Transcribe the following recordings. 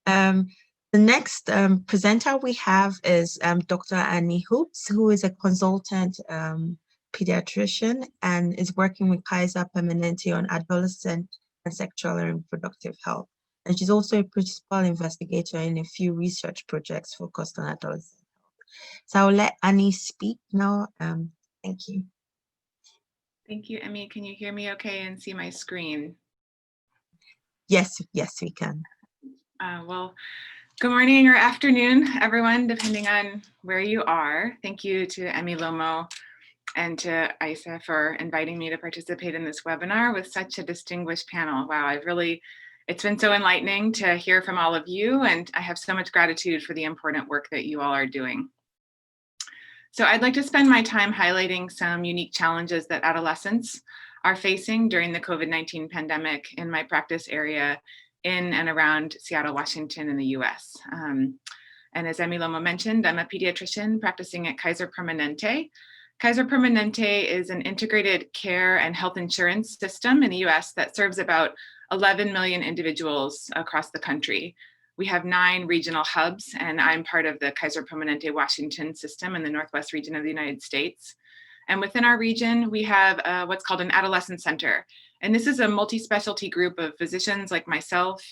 Um, the next presenter we have is Dr. Annie Hoops, who is a consultant pediatrician and is working with Kaiser Permanente on adolescent and sexual and reproductive health. And she's also a principal investigator in a few research projects focused on adolescent health. So I'll let Annie speak now. Thank you. Thank you, Emmy. Can you hear me okay and see my screen? Yes, we can. Well, good morning or afternoon, everyone, depending on where you are. Thank you to Emmy Lomo and to ISA for inviting me to participate in this webinar with such a distinguished panel. Wow, it's been so enlightening to hear from all of you, and I have so much gratitude for the important work that you all are doing. So I'd like to spend my time highlighting some unique challenges that adolescents are facing during the COVID-19 pandemic in my practice area in and around Seattle, Washington in the US. And as Emmy Lomo mentioned, I'm a pediatrician practicing at Kaiser Permanente. Kaiser Permanente is an integrated care and health insurance system in the US that serves about 11 million individuals across the country. We have 9 regional hubs, and I'm part of the Kaiser Permanente Washington system in the Northwest region of the United States. And within our region, we have what's called an Adolescent Center. And this is a multi-specialty group of physicians like myself,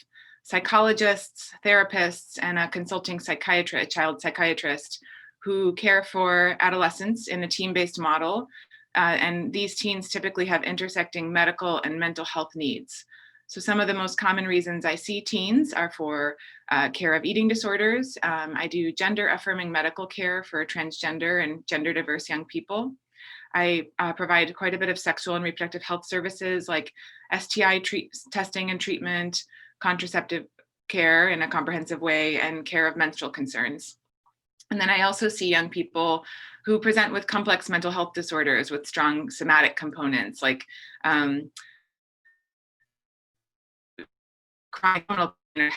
psychologists, therapists, and a consulting psychiatrist, a child psychiatrist, who care for adolescents in a team-based model. And these teens typically have intersecting medical and mental health needs. So some of the most common reasons I see teens are for care of eating disorders. I do gender-affirming medical care for transgender and gender-diverse young people. I provide quite a bit of sexual and reproductive health services like STI testing and treatment, contraceptive care in a comprehensive way, and care of menstrual concerns. And then I also see young people who present with complex mental health disorders with strong somatic components like chronic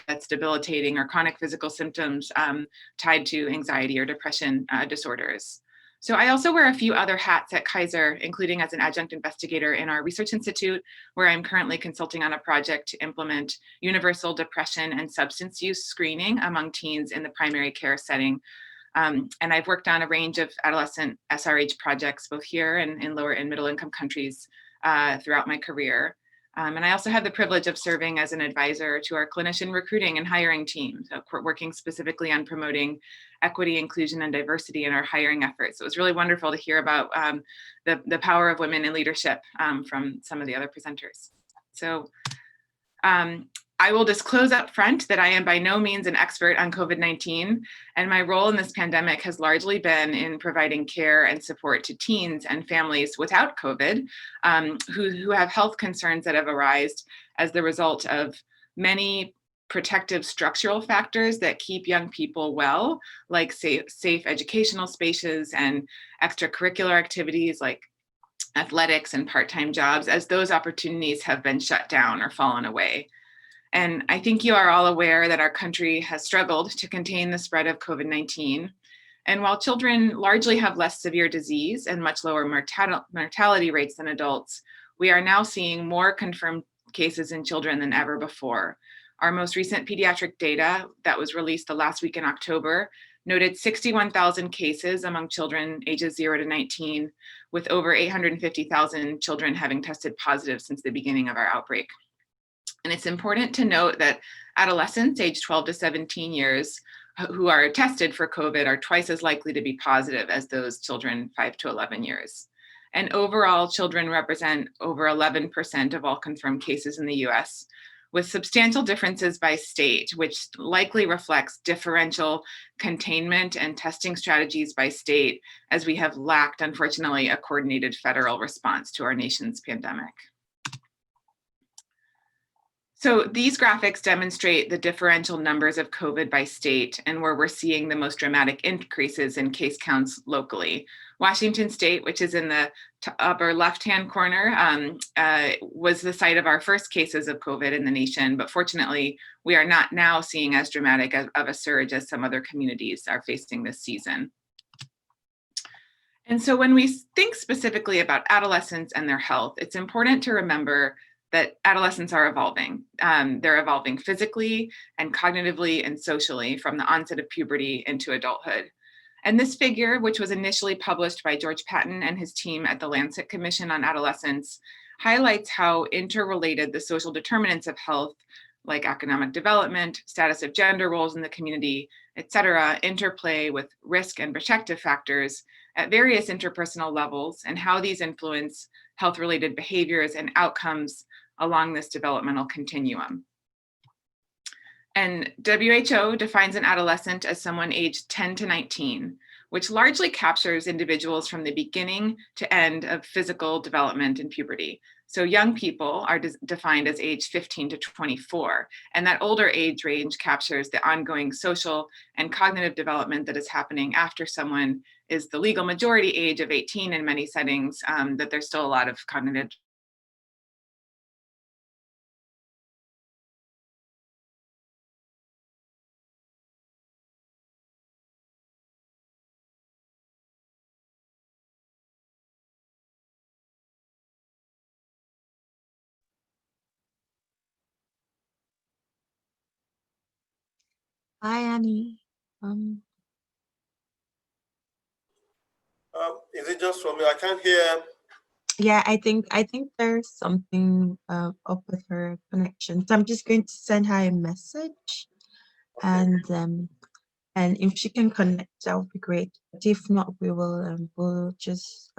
that's debilitating, or chronic physical symptoms tied to anxiety or depression disorders. So I also wear a few other hats at Kaiser, including as an adjunct investigator in our research institute, where I'm currently consulting on a project to implement universal depression and substance use screening among teens in the primary care setting. And I've worked on a range of adolescent SRH projects, both here and in lower and middle income countries throughout my career. And I also have the privilege of serving as an advisor to our clinician recruiting and hiring team, so working specifically on promoting equity, inclusion, and diversity in our hiring efforts. So it was really wonderful to hear about the power of women in leadership from some of the other presenters. So I will disclose up front that I am by no means an expert on COVID-19, and my role in this pandemic has largely been in providing care and support to teens and families without COVID who have health concerns that have arisen as the result of many protective structural factors that keep young people well, like safe educational spaces and extracurricular activities like athletics and part-time jobs, as those opportunities have been shut down or fallen away. And I think you are all aware that our country has struggled to contain the spread of COVID-19. And while children largely have less severe disease and much lower mortality rates than adults, we are now seeing more confirmed cases in children than ever before. Our most recent pediatric data that was released the last week in October noted 61,000 cases among children ages 0 to 19, with over 850,000 children having tested positive since the beginning of our outbreak. And it's important to note that adolescents aged 12 to 17 years who are tested for COVID are twice as likely to be positive as those children 5 to 11 years. And overall, children represent over 11% of all confirmed cases in the US, with substantial differences by state, which likely reflects differential containment and testing strategies by state, as we have lacked, unfortunately, a coordinated federal response to our nation's pandemic. So these graphics demonstrate the differential numbers of COVID by state and where we're seeing the most dramatic increases in case counts locally. Washington State, which is in the upper left-hand corner, was the site of our first cases of COVID in the nation, but fortunately, we are not now seeing as dramatic of a surge as some other communities are facing this season. And so when we think specifically about adolescents and their health, it's important to remember that adolescents are evolving. They're evolving physically and cognitively and socially from the onset of puberty into adulthood. And this figure, which was initially published by George Patton and his team at the Lancet Commission on Adolescence, highlights how interrelated the social determinants of health, like economic development, status of gender roles in the community, et cetera, interplay with risk and protective factors at various interpersonal levels, and how these influence health-related behaviors and outcomes along this developmental continuum. And WHO defines an adolescent as someone aged 10 to 19, which largely captures individuals from the beginning to end of physical development and puberty. So young people are defined as age 15 to 24, and that older age range captures the ongoing social and cognitive development that is happening after someone is the legal majority age of 18 in many settings, that there's still a lot of cognitive. Hi, Annie. Is it just for me? I can't hear. Yeah, I think there's something up with her connection. So I'm just going to send her a message, Okay. and if she can connect, that would be great. But if not, we'll just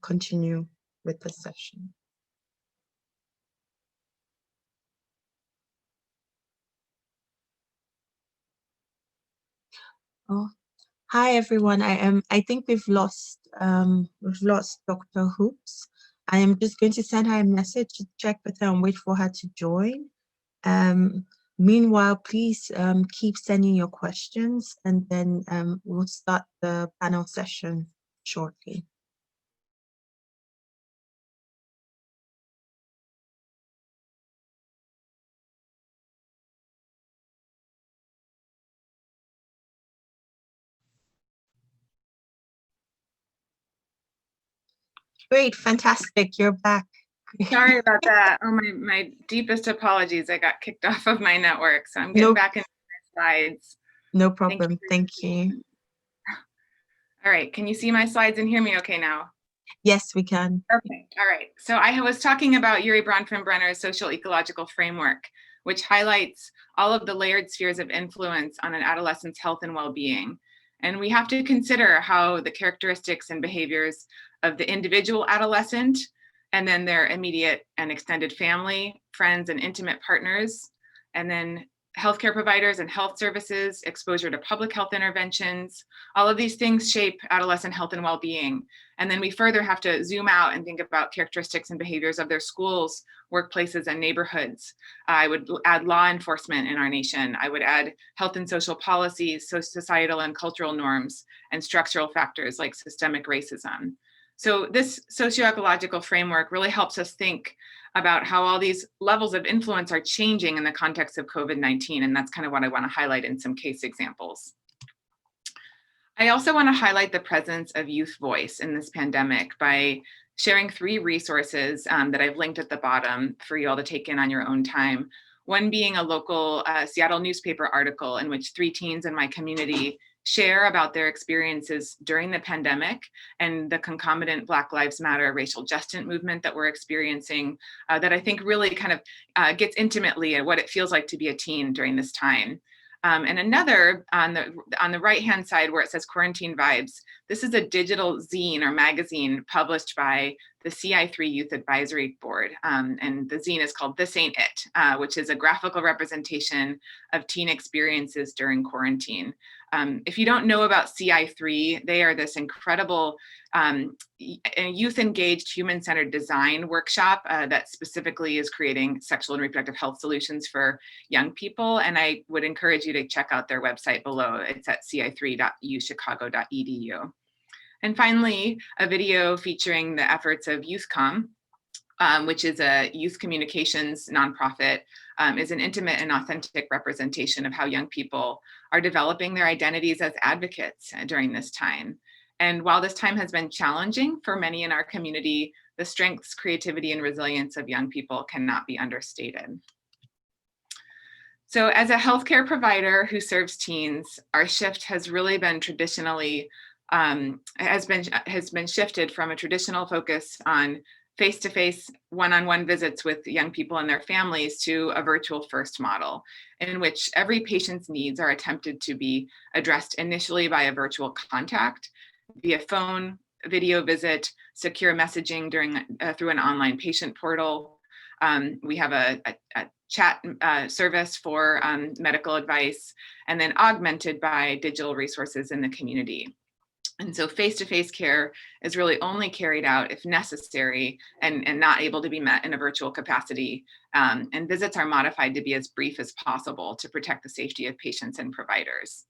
continue with the session. Oh, hi everyone. I think we've lost Dr. Hoops. I am just going to send her a message to check with her and wait for her to join. Um, Meanwhile, please keep sending your questions, and then we'll start the panel session shortly. Great, fantastic, you're back. Sorry about that. Oh, my deepest apologies. I got kicked off of my network, so I'm getting No, back into my slides. no Thank you problem. for Thank your you. patience. All right, can you see my slides and hear me okay now? Yes, we can. Perfect. All right. So I was talking about Yuri Bronfenbrenner's Social Ecological Framework, which highlights all of the layered spheres of influence on an adolescent's health and well-being. And we have to consider how the characteristics and behaviors of the individual adolescent, and then their immediate and extended family, friends, and intimate partners, and then healthcare providers and health services, exposure to public health interventions, all of these things shape adolescent health and well-being. And then we further have to zoom out and think about characteristics and behaviors of their schools, workplaces, and neighborhoods. I would add law enforcement in our nation. I would add health and social policies, societal and cultural norms, and structural factors like systemic racism. So this socio-ecological framework really helps us think about how all these levels of influence are changing in the context of COVID-19, and that's kind of what I want to highlight in some case examples. I also want to highlight the presence of youth voice in this pandemic by sharing 3 resources that I've linked at the bottom for you all to take in on your own time. One being a local Seattle newspaper article in which 3 teens in my community share about their experiences during the pandemic and the concomitant Black Lives Matter racial justice movement that we're experiencing, that I think really kind of gets intimately at what it feels like to be a teen during this time. And another on the right-hand side where it says Quarantine Vibes, this is a digital zine or magazine published by the CI3 Youth Advisory Board. And the zine is called This Ain't It, which is a graphical representation of teen experiences during quarantine. If you don't know about CI3, they are this incredible youth-engaged, human-centered design workshop that specifically is creating sexual and reproductive health solutions for young people. And I would encourage you to check out their website below. It's at ci3.uchicago.edu. And finally, a video featuring the efforts of YouthCom, which is a youth communications nonprofit, is an intimate and authentic representation of how young people are developing their identities as advocates during this time. And while this time has been challenging for many in our community, the strengths, creativity, and resilience of young people cannot be understated. So as a healthcare provider who serves teens, our shift has really been traditionally, has been shifted from a traditional focus on face-to-face one-on-one visits with young people and their families to a virtual first model in which every patient's needs are attempted to be addressed initially by a virtual contact via phone, video visit, secure messaging through an online patient portal. We have a chat service for medical advice, and then augmented by digital resources in the community. And so face-to-face care is really only carried out if necessary and not able to be met in a virtual capacity. And visits are modified to be as brief as possible to protect the safety of patients and providers.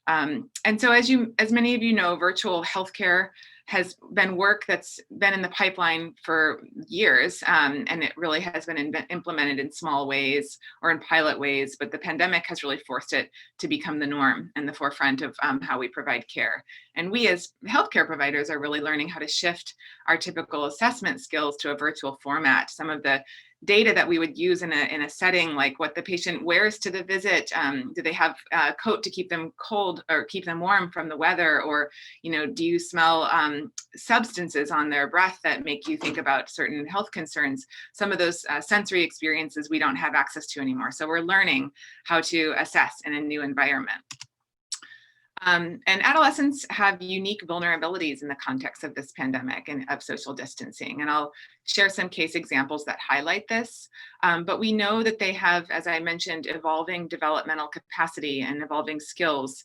And so as many of you know, virtual healthcare has been work that's been in the pipeline for years, and it really has been implemented in small ways or in pilot ways, but the pandemic has really forced it to become the norm and the forefront of how we provide care. And we as healthcare providers are really learning how to shift our typical assessment skills to a virtual format. Some of the data that we would use in a setting like what the patient wears to the visit, do they have a coat to keep them cold or keep them warm from the weather, or do you smell substances on their breath that make you think about certain health concerns? Some of those sensory experiences we don't have access to anymore. So we're learning how to assess in a new environment. And adolescents have unique vulnerabilities in the context of this pandemic and of social distancing. And I'll share some case examples that highlight this. But we know that they have, as I mentioned, evolving developmental capacity and evolving skills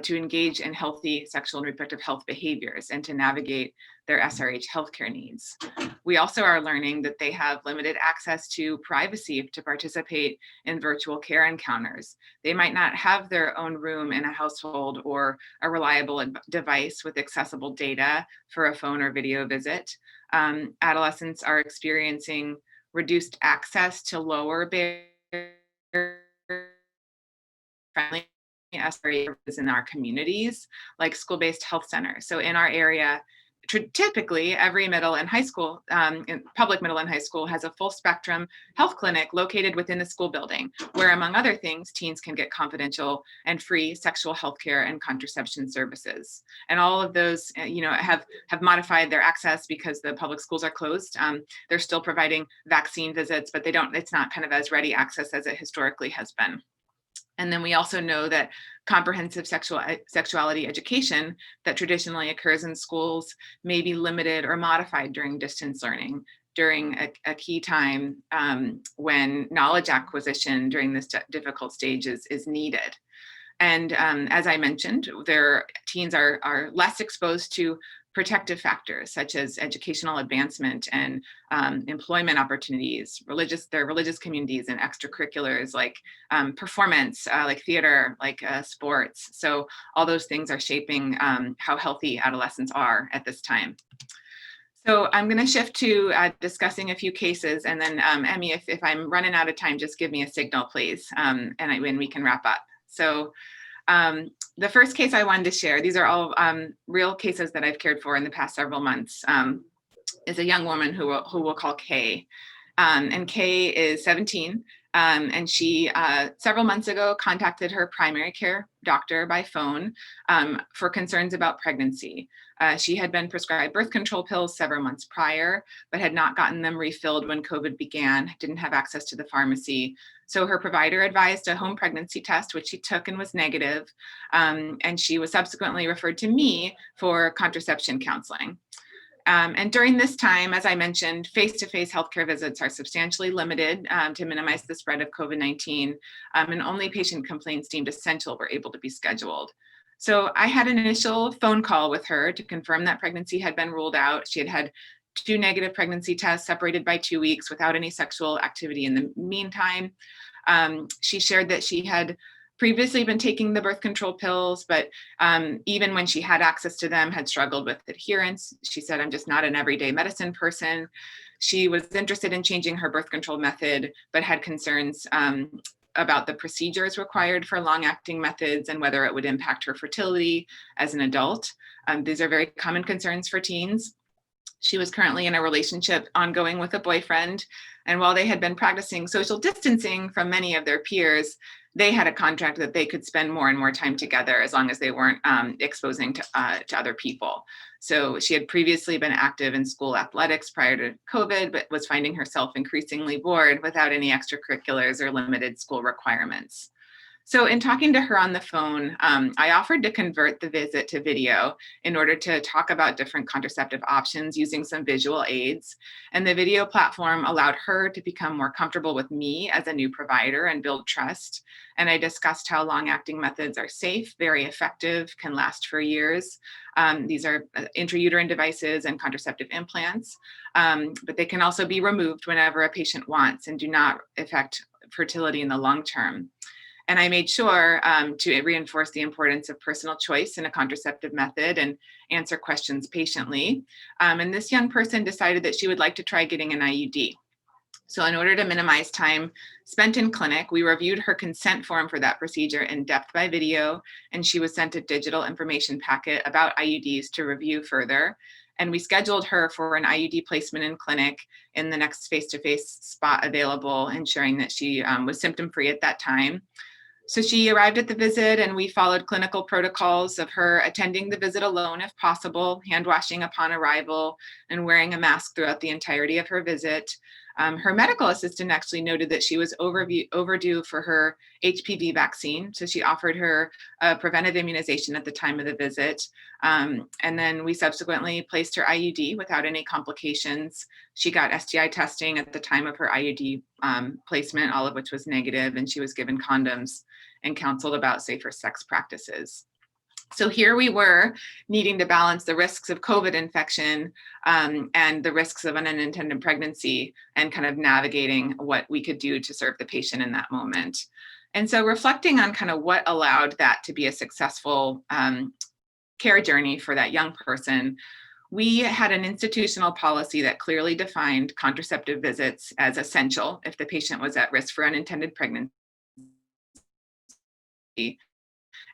to engage in healthy sexual and reproductive health behaviors and to navigate their SRH healthcare needs. We also are learning that they have limited access to privacy to participate in virtual care encounters. They might not have their own room in a household or a reliable device with accessible data for a phone or video visit. Adolescents are experiencing reduced access to lower barrier friendly areas in our communities, like school-based health centers. So in our area, typically every middle and high school, public middle and high school has a full spectrum health clinic located within the school building, where among other things, teens can get confidential and free sexual health care and contraception services. And all of those, have modified their access because the public schools are closed. They're still providing vaccine visits, but it's not kind of as ready access as it historically has been. And then we also know that comprehensive sexuality education that traditionally occurs in schools may be limited or modified during distance learning during a key time when knowledge acquisition during this difficult stage is needed. And as I mentioned, their teens are less exposed to protective factors such as educational advancement and employment opportunities, their religious communities and extracurriculars like performance, like theater, like sports. So all those things are shaping how healthy adolescents are at this time. So I'm going to shift to discussing a few cases, and then Emmy, if I'm running out of time, just give me a signal, please, and when we can wrap up. So the first case I wanted to share, these are all real cases that I've cared for in the past several months, is a young woman who we'll call Kay. And Kay is 17, and she several months ago contacted her primary care doctor by phone for concerns about pregnancy. She had been prescribed birth control pills several months prior, but had not gotten them refilled when COVID began, didn't have access to the pharmacy. So her provider advised a home pregnancy test, which she took and was negative. And she was subsequently referred to me for contraception counseling. And during this time, as I mentioned, face-to-face healthcare visits are substantially limited to minimize the spread of COVID-19, and only patient complaints deemed essential were able to be scheduled. So I had an initial phone call with her to confirm that pregnancy had been ruled out. She had had 2 negative pregnancy tests separated by 2 weeks without any sexual activity in the meantime. She shared that she had previously been taking the birth control pills, but even when she had access to them, had struggled with adherence. She said, I'm just not an everyday medicine person. She was interested in changing her birth control method, but had concerns about the procedures required for long-acting methods and whether it would impact her fertility as an adult. These are very common concerns for teens. She was currently in a relationship ongoing with a boyfriend, and while they had been practicing social distancing from many of their peers, they had a contract that they could spend more and more time together as long as they weren't exposing to other people. So she had previously been active in school athletics prior to COVID, but was finding herself increasingly bored without any extracurriculars or limited school requirements. So in talking to her on the phone, I offered to convert the visit to video in order to talk about different contraceptive options using some visual aids. And the video platform allowed her to become more comfortable with me as a new provider and build trust. And I discussed how long-acting methods are safe, very effective, can last for years. These are intrauterine devices and contraceptive implants, but they can also be removed whenever a patient wants and do not affect fertility in the long term. And I made sure to reinforce the importance of personal choice in a contraceptive method and answer questions patiently. And this young person decided that she would like to try getting an IUD. So in order to minimize time spent in clinic, we reviewed her consent form for that procedure in depth by video, and she was sent a digital information packet about IUDs to review further. And we scheduled her for an IUD placement in clinic in the next face-to-face spot available, ensuring that she was symptom-free at that time. So she arrived at the visit, and we followed clinical protocols of her attending the visit alone if possible, hand washing upon arrival, and wearing a mask throughout the entirety of her visit. Her medical assistant actually noted that she was overdue for her HPV vaccine, so she offered her a preventive immunization at the time of the visit. And then we subsequently placed her IUD without any complications. She got STI testing at the time of her IUD placement, all of which was negative, and she was given condoms and counseled about safer sex practices. So here we were needing to balance the risks of COVID infection and the risks of an unintended pregnancy and kind of navigating what we could do to serve the patient in that moment. And so reflecting on kind of what allowed that to be a successful care journey for that young person, we had an institutional policy that clearly defined contraceptive visits as essential if the patient was at risk for unintended pregnancy,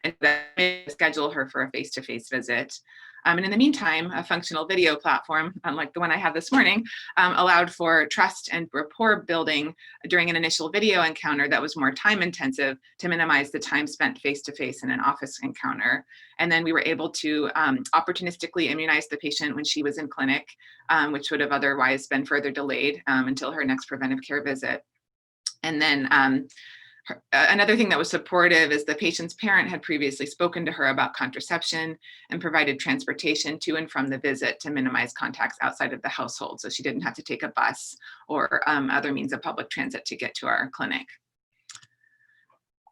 and then schedule her for a face-to-face visit. And in the meantime, a functional video platform, unlike the one I have this morning, allowed for trust and rapport building during an initial video encounter that was more time intensive to minimize the time spent face-to-face in an office encounter. And then we were able to opportunistically immunize the patient when she was in clinic, which would have otherwise been further delayed until her next preventive care visit. And then another thing that was supportive is the patient's parent had previously spoken to her about contraception and provided transportation to and from the visit to minimize contacts outside of the household. So she didn't have to take a bus or other means of public transit to get to our clinic.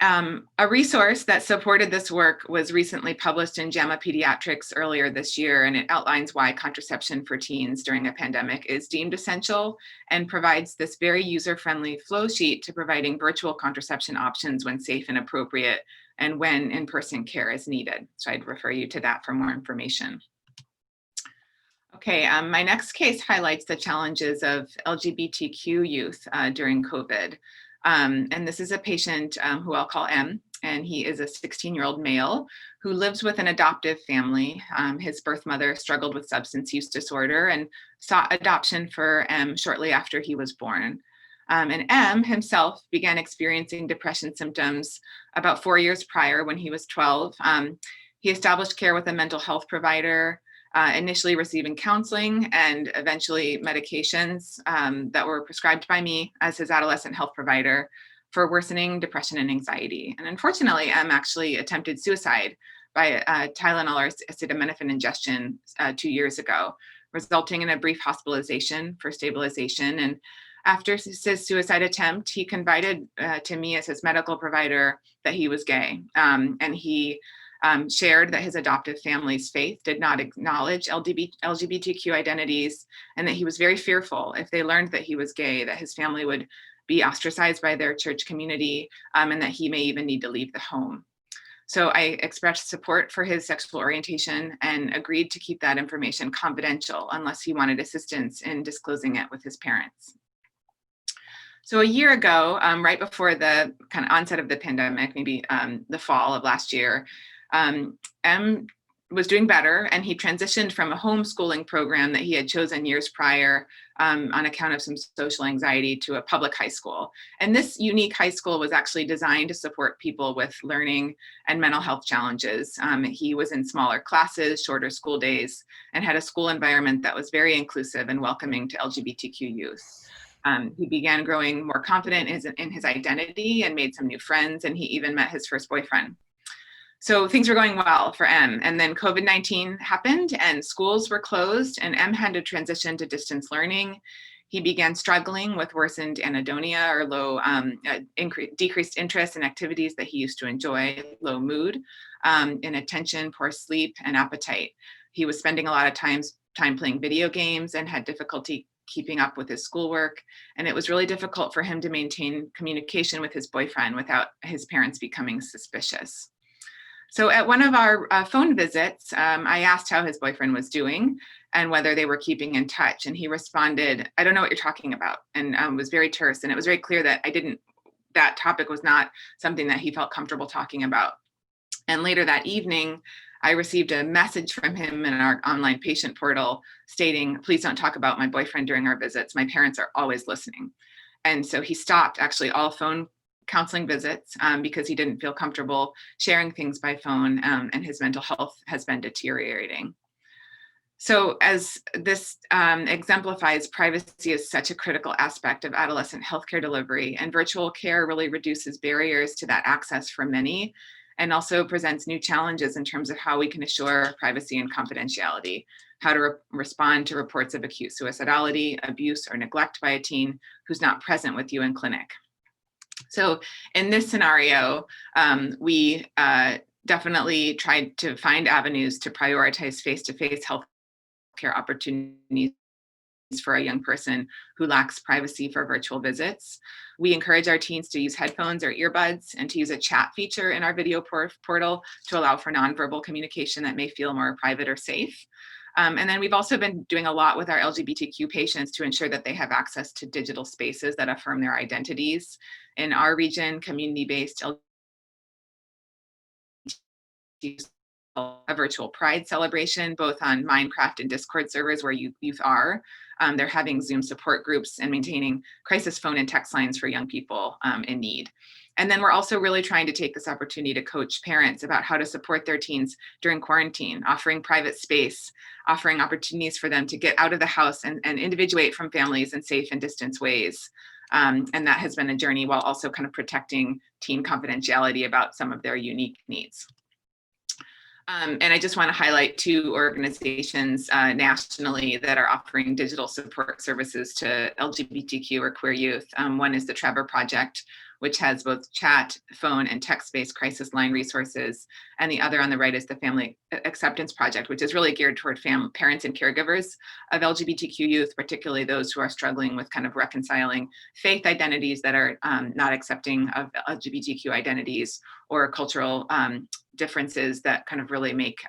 A resource that supported this work was recently published in JAMA Pediatrics earlier this year, and it outlines why contraception for teens during a pandemic is deemed essential and provides this very user-friendly flow sheet to providing virtual contraception options when safe and appropriate and when in-person care is needed. So I'd refer you to that for more information. Okay, my next case highlights the challenges of LGBTQ youth during COVID. And this is a patient who I'll call M, and he is a 16-year-old male who lives with an adoptive family. His birth mother struggled with substance use disorder and sought adoption for M shortly after he was born. And M himself began experiencing depression symptoms about 4 years prior when he was 12. He established care with a mental health provider, initially receiving counseling and eventually medications that were prescribed by me as his adolescent health provider for worsening depression and anxiety. And unfortunately, M actually attempted suicide by Tylenol or acetaminophen ingestion 2 years ago, resulting in a brief hospitalization for stabilization. And after his suicide attempt, he confided to me as his medical provider that he was gay. And he shared that his adoptive family's faith did not acknowledge LGBTQ identities, and that he was very fearful if they learned that he was gay, that his family would be ostracized by their church community, and that he may even need to leave the home. So I expressed support for his sexual orientation and agreed to keep that information confidential unless he wanted assistance in disclosing it with his parents. So a year ago, right before the kind of onset of the pandemic, maybe the fall of last year, M was doing better, and he transitioned from a homeschooling program that he had chosen years prior on account of some social anxiety to a public high school. And this unique high school was actually designed to support people with learning and mental health challenges. He was in smaller classes, shorter school days, and had a school environment that was very inclusive and welcoming to LGBTQ youth. He began growing more confident in his identity and made some new friends, and he even met his first boyfriend. So things were going well for M. And then COVID-19 happened and schools were closed, and M had to transition to distance learning. He began struggling with worsened anhedonia, or low decreased interest in activities that he used to enjoy, low mood, inattention, poor sleep, and appetite. He was spending a lot of time playing video games and had difficulty keeping up with his schoolwork. And it was really difficult for him to maintain communication with his boyfriend without his parents becoming suspicious. So at one of our phone visits, I asked how his boyfriend was doing and whether they were keeping in touch. And he responded, "I don't know what you're talking about," and was very terse. And it was very clear that that topic was not something that he felt comfortable talking about. And later that evening, I received a message from him in our online patient portal stating, "Please don't talk about my boyfriend during our visits. My parents are always listening." And so he stopped actually all phone counseling visits because he didn't feel comfortable sharing things by phone, and his mental health has been deteriorating. So as this exemplifies, privacy is such a critical aspect of adolescent healthcare delivery, and virtual care really reduces barriers to that access for many, and also presents new challenges in terms of how we can assure privacy and confidentiality, how to respond to reports of acute suicidality, abuse, or neglect by a teen who's not present with you in clinic. So in this scenario, we definitely tried to find avenues to prioritize face-to-face healthcare opportunities for a young person who lacks privacy for virtual visits. We encourage our teens to use headphones or earbuds and to use a chat feature in our video portal to allow for nonverbal communication that may feel more private or safe. And then we've also been doing a lot with our LGBTQ patients to ensure that they have access to digital spaces that affirm their identities. In our region, community-based a virtual Pride celebration, both on Minecraft and Discord servers where youth are. They're having Zoom support groups and maintaining crisis phone and text lines for young people in need. And then we're also really trying to take this opportunity to coach parents about how to support their teens during quarantine, offering private space, offering opportunities for them to get out of the house and individuate from families in safe and distance ways. And that has been a journey while also kind of protecting teen confidentiality about some of their unique needs. And I just want to highlight two organizations nationally that are offering digital support services to LGBTQ or queer youth. One is the Trevor Project, which has both chat, phone, and text-based crisis line resources. And the other on the right is the Family Acceptance Project, which is really geared toward parents and caregivers of LGBTQ youth, particularly those who are struggling with kind of reconciling faith identities that are not accepting of LGBTQ identities, or cultural differences that kind of really make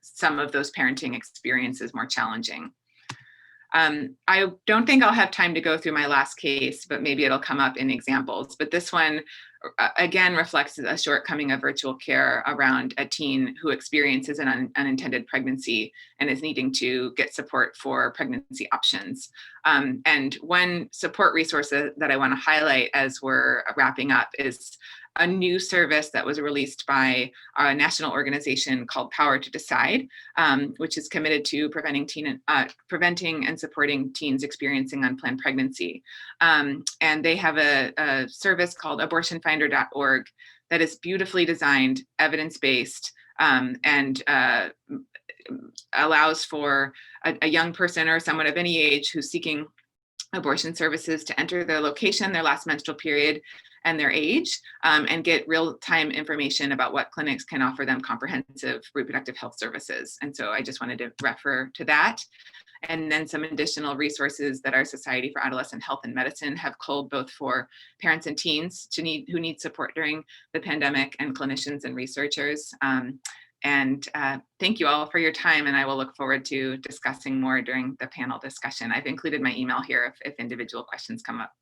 some of those parenting experiences more challenging. I don't think I'll have time to go through my last case, but maybe it'll come up in examples. But this one, again, reflects a shortcoming of virtual care around a teen who experiences an unintended pregnancy and is needing to get support for pregnancy options. And one support resource that I want to highlight as we're wrapping up is a new service that was released by a national organization called Power to Decide, which is committed to preventing and supporting teens experiencing unplanned pregnancy. And they have a service called abortionfinder.org that is beautifully designed, evidence-based, and allows for a young person or someone of any age who's seeking abortion services to enter their location, their last menstrual period, and their age, and get real-time information about what clinics can offer them comprehensive reproductive health services. And so I just wanted to refer to that. And then some additional resources that our Society for Adolescent Health and Medicine have culled, both for parents and teens who need support during the pandemic, and clinicians and researchers. Thank you all for your time, and I will look forward to discussing more during the panel discussion. I've included my email here if individual questions come up.